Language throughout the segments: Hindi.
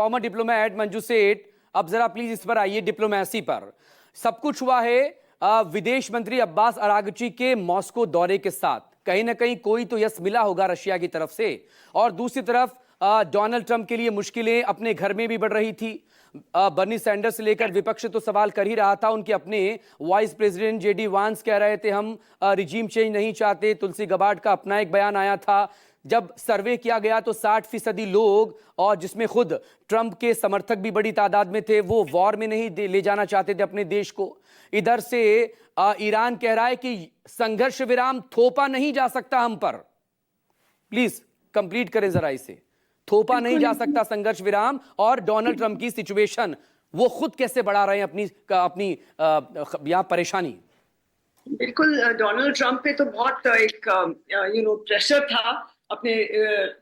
फॉर्मर डिप्लोमेट मंजू सेठ, अब जरा प्लीज इस पर आइए। डिप्लोमेसी पर सब कुछ हुआ है विदेश मंत्री अब्बास अरागची के मॉस्को दौरे के साथ। कहीं ना कहीं कोई तो यस मिला होगा रशिया की तरफ से, और दूसरी तरफ डोनाल्ड ट्रंप के लिए मुश्किलें अपने घर में भी बढ़ रही थी। बर्नी सैंडर्स से लेकर विपक्ष तो सवाल कर ही रहा था। उनके अपने वाइस प्रेसिडेंट जेडी वांस कह रहे थे हम रिजीम चेंज नहीं चाहते। तुलसी गबार्ड का अपना एक बयान आया था। जब सर्वे किया गया तो 60% लोग, और जिसमें खुद ट्रंप के समर्थक भी बड़ी तादाद में थे, वो वॉर में नहीं ले जाना चाहते थे अपने देश को। इधर से ईरान कह रहा है कि संघर्ष विराम थोपा नहीं जा सकता हम पर। प्लीज कंप्लीट करें जरा इसे। थोपा नहीं जा सकता संघर्ष विराम, और डोनाल्ड ट्रंप की सिचुएशन वो खुद कैसे बढ़ा रहे हैं अपनी यहां परेशानी। बिल्कुल, डोनाल्ड ट्रंप पे तो बहुत एक प्रेशर था अपने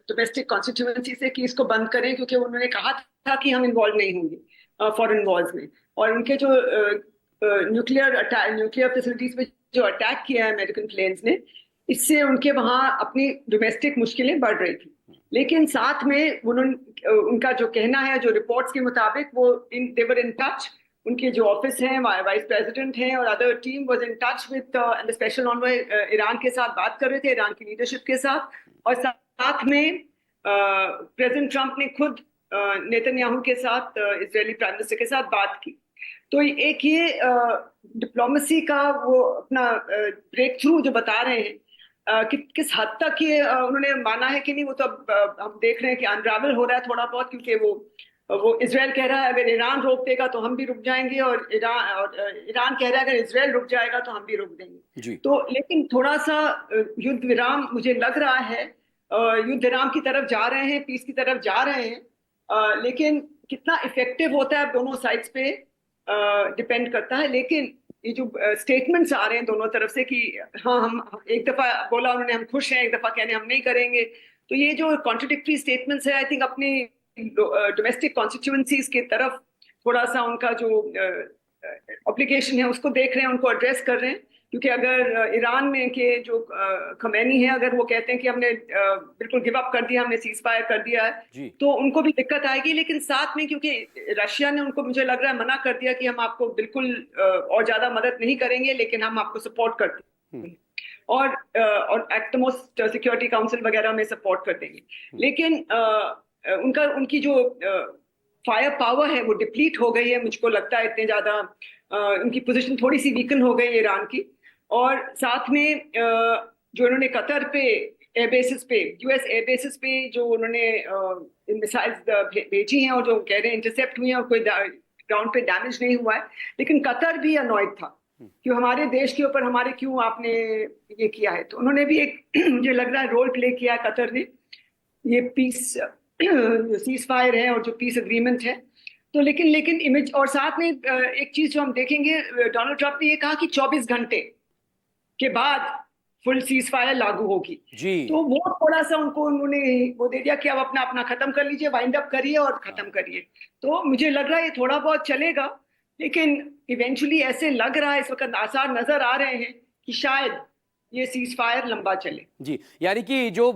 डोमेस्टिक कॉन्स्टिट्यूएंसी से कि इसको बंद करें, क्योंकि उन्होंने कहा था कि हम इन्वॉल्व नहीं होंगे फॉरेन वॉर्स में। और उनके जो न्यूक्लियर फैसिलिटीज पे जो अटैक किया है अमेरिकन प्लेन्स ने, इससे उनके वहां अपनी डोमेस्टिक मुश्किलें बढ़ रही थी। लेकिन साथ में उनका जो कहना है, जो रिपोर्ट्स के मुताबिक, वो दे वर इन टच। उनके जो ऑफिस हैं, वाइस प्रेसिडेंट हैं और other team was in touch with the special envoy, Iran के साथ बात कर रहे थे, ईरान की लीडरशिप के साथ। और साथ में प्रेसिडेंट ट्रंप ने खुद नेतन्याहू के साथ, इजरायली प्राइम मिनिस्टर के साथ बात की। तो एक ये डिप्लोमेसी का वो अपना ब्रेक थ्रू जो बता रहे हैं, कि किस हद तक ये उन्होंने माना है कि नहीं, वो तो अब हम देख रहे हैं कि अनरावल हो रहा है थोड़ा बहुत। क्योंकि वो इजराइल कह रहा है अगर ईरान रोक देगा तो हम भी रुक जाएंगे, और ईरान कह रहा है अगर इजराइल रुक जाएगा तो हम भी रुक देंगे। तो लेकिन थोड़ा सा युद्ध विराम मुझे लग रहा है, युद्ध विराम की तरफ जा रहे हैं, पीस की तरफ जा रहे हैं। लेकिन कितना इफेक्टिव होता है दोनों साइड्स पे डिपेंड करता है। लेकिन ये जो स्टेटमेंट्स आ रहे हैं दोनों तरफ से कि हाँ, हम एक दफा बोला उन्होंने हम खुश हैं, एक दफा कहने हम नहीं करेंगे, तो ये जो कॉन्ट्रडिक्टरी स्टेटमेंट्स है, आई थिंक अपनी डोमेस्टिक कॉन्स्टिट्यूएंसीज की तरफ थोड़ा सा उनका जो ऑब्लिगेशन है उसको देख रहे हैं, उनको एड्रेस कर रहे हैं। क्योंकि अगर ईरान में के जो खमैनी है, अगर वो कहते हैं कि हमने बिल्कुल गिव अप कर दिया, हमने सीज फायर कर दिया है, तो उनको भी दिक्कत आएगी। लेकिन साथ में क्योंकि रशिया ने उनको, मुझे लग रहा है, मना कर दिया कि हम आपको बिल्कुल और ज्यादा मदद नहीं करेंगे, लेकिन हम आपको सपोर्ट करते हैं और at the most security council वगैरह में सपोर्ट कर देंगे। लेकिन उनकी जो फायर पावर है वो डिप्लीट हो गई है, मुझको लगता है इतने ज्यादा उनकी पोजीशन थोड़ी सी वीकन हो गई है ईरान की। और साथ में जो उन्होंने कतर पे एयरबेसिस पे, यूएस एयरबेसिस पे जो उन्होंने मिसाइल्स भेजी हैं और जो कह रहे हैं इंटरसेप्ट हुई हैं और कोई ग्राउंड पे डैमेज नहीं हुआ है, लेकिन कतर भी अनॉयड था कि हमारे देश के ऊपर हमारे क्यों आपने ये किया है। तो उन्होंने भी एक मुझे लग रहा है रोल प्ले किया है कतर ने, ये पीस सीज फायर है और जो पीस अग्रीमेंट है। तो लेकिन इमेज, और साथ में एक चीज जो हम देखेंगे, डोनाल्ड ट्रंप ने ये कहा कि 24 घंटे के बाद फुल सीज फायर लागू होगी। तो वो थोड़ा सा उन्होंने वो दे दिया कि अब अपना खत्म कर लीजिए, वाइंड अप करिए और खत्म करिए। तो मुझे लग रहा है ये थोड़ा बहुत चलेगा, लेकिन इवेंचुअली ऐसे लग रहा है, इस वक्त आसार नजर आ रहे हैं कि शायद ये सीज फायर लंबा चले। जी, यानी कि जो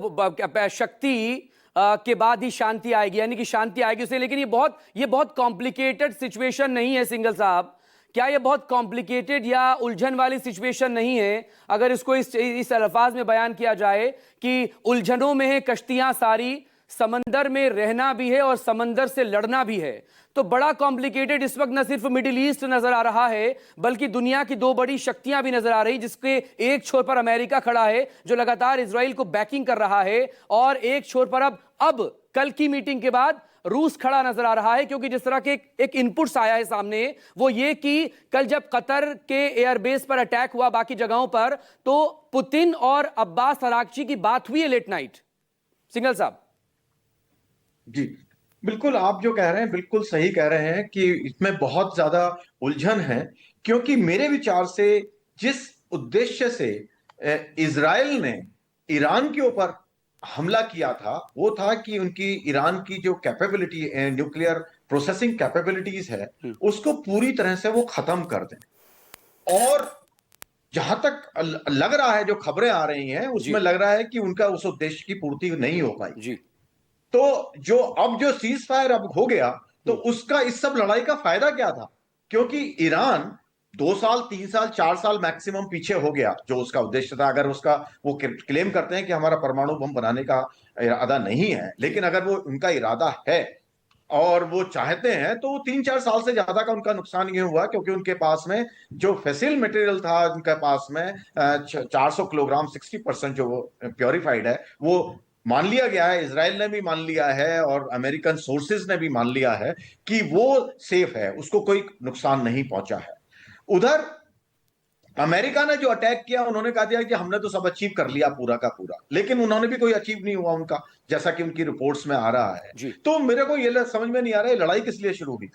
शक्ति के बाद ही शांति आएगी, यानी कि शांति आएगी उसे। लेकिन ये बहुत कॉम्प्लिकेटेड सिचुएशन नहीं है सिंघल साहब। क्या ये बहुत कॉम्प्लिकेटेड या उलझन वाली सिचुएशन नहीं है, अगर इसको इस अल्फाज में बयान किया जाए कि उलझनों में है कश्तियां सारी, समंदर में रहना भी है और समंदर से लड़ना भी है। तो बड़ा कॉम्प्लिकेटेड इस वक्त न सिर्फ मिडिल ईस्ट नजर आ रहा है, बल्कि दुनिया की दो बड़ी शक्तियां भी नजर आ रही, जिसके एक छोर पर अमेरिका खड़ा है जो लगातार इजराइल को बैकिंग कर रहा है, और एक छोर पर अब कल की मीटिंग के बाद रूस खड़ा नजर आ रहा है। क्योंकि जिस तरह के एक इनपुट्स आया है सामने, वो ये कि कल जब कतर के एयरबेस पर अटैक हुआ, बाकी जगहों पर, तो पुतिन और अब्बास अरागची की बात हुई है लेट नाइट। सिंघल साहब जी, बिल्कुल आप जो कह रहे हैं बिल्कुल सही कह रहे हैं कि इसमें बहुत ज्यादा उलझन है। क्योंकि मेरे विचार से जिस उद्देश्य से इजराइल ने ईरान के ऊपर हमला किया था, वो था कि उनकी ईरान की जो कैपेबिलिटी है, न्यूक्लियर प्रोसेसिंग कैपेबिलिटीज है, उसको पूरी तरह से वो खत्म कर दें। और जहां तक लग रहा है, जो खबरें आ रही हैं उसमें लग रहा है कि उनका उस उद्देश्य की पूर्ति नहीं हो पाई। तो जो सीज फायर अब हो गया, तो उसका इस सब लड़ाई का फायदा क्या था? क्योंकि ईरान 2 साल 3 साल 4 साल मैक्सिमम पीछे हो गया जो उसका उद्देश्य था। अगर उसका वो क्लेम करते हैं कि हमारा परमाणु बम बनाने का इरादा नहीं है, लेकिन अगर वो उनका इरादा है और वो चाहते हैं, तो वो 3-4 साल से ज्यादा का उनका नुकसान ये हुआ क्योंकि उनके पास में जो फैसिल मटेरियल था, उनके पास में 400 किलोग्राम 60% जो प्योरिफाइड है, वो मान लिया गया है, इजराइल ने भी मान लिया है और अमेरिकन सोर्सेज ने भी मान लिया है कि वो सेफ है, उसको कोई नुकसान नहीं पहुंचा है। उधर अमेरिका ने जो अटैक किया, उन्होंने कहा दिया कि हमने तो सब अचीव कर लिया पूरा का पूरा, लेकिन उन्होंने भी कोई अचीव नहीं हुआ उनका, जैसा कि उनकी रिपोर्ट्स में आ रहा है। जी। तो मेरे को ये समझ में नहीं आ रहा है लड़ाई किस लिए शुरू हुई,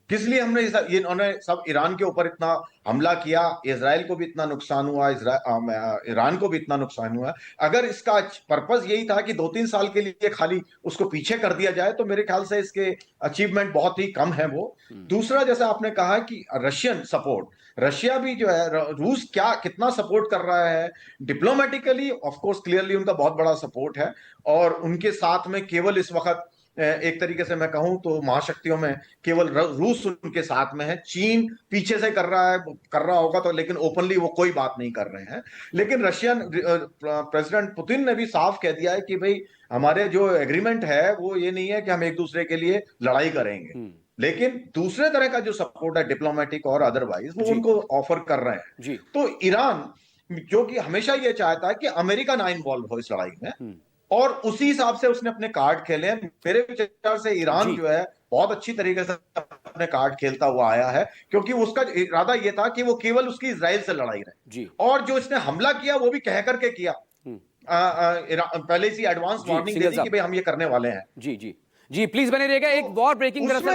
किस लिए हमने इन्होंने सब ईरान के ऊपर इतना हमला किया, इजराइल को भी इतना नुकसान हुआ, ईरान को भी इतना नुकसान हुआ। अगर इसका पर्पस यही था कि 2-3 साल के लिए खाली उसको पीछे कर दिया जाए, तो मेरे ख्याल से इसके अचीवमेंट बहुत ही कम है वो। दूसरा, जैसा आपने कहा कि रशियन सपोर्ट, रशिया भी जो है, रूस क्या कितना सपोर्ट कर रहा है डिप्लोमेटिकली, ऑफ कोर्स क्लियरली उनका बहुत बड़ा सपोर्ट है। और उनके साथ में केवल इस वक्त एक तरीके से मैं कहूं तो महाशक्तियों में केवल रूस उनके साथ में है, चीन पीछे से कर रहा होगा तो, लेकिन ओपनली वो कोई बात नहीं कर रहे हैं। लेकिन रशियन प्रेसिडेंट पुतिन ने भी साफ कह दिया है कि भाई हमारे जो एग्रीमेंट है वो ये नहीं है कि हम एक दूसरे के लिए लड़ाई करेंगे, लेकिन दूसरे तरह का जो सपोर्ट है डिप्लोमेटिक और अदरवाइज वो उनको ऑफर कर रहे हैं। तो ईरान जो कि हमेशा ये चाहता है कि अमेरिका ना इन्वॉल्व हो इस लड़ाई में, और उसी हिसाब से उसने अपने कार्ड खेले हैं। मेरे विचार से ईरान जो है बहुत अच्छी तरीके से अपने कार्ड खेलता हुआ आया है, क्योंकि उसका इरादा यह था कि वो केवल उसकी इजराइल से लड़ाई रहे, और जो इसने हमला किया वो भी कह करके किया, पहले से एडवांस वार्निंग दे दी कि भाई हम ये करने वाले हैं। जी जी जी, प्लीज बने रहिएगा। एक वॉर ब्रेकिंग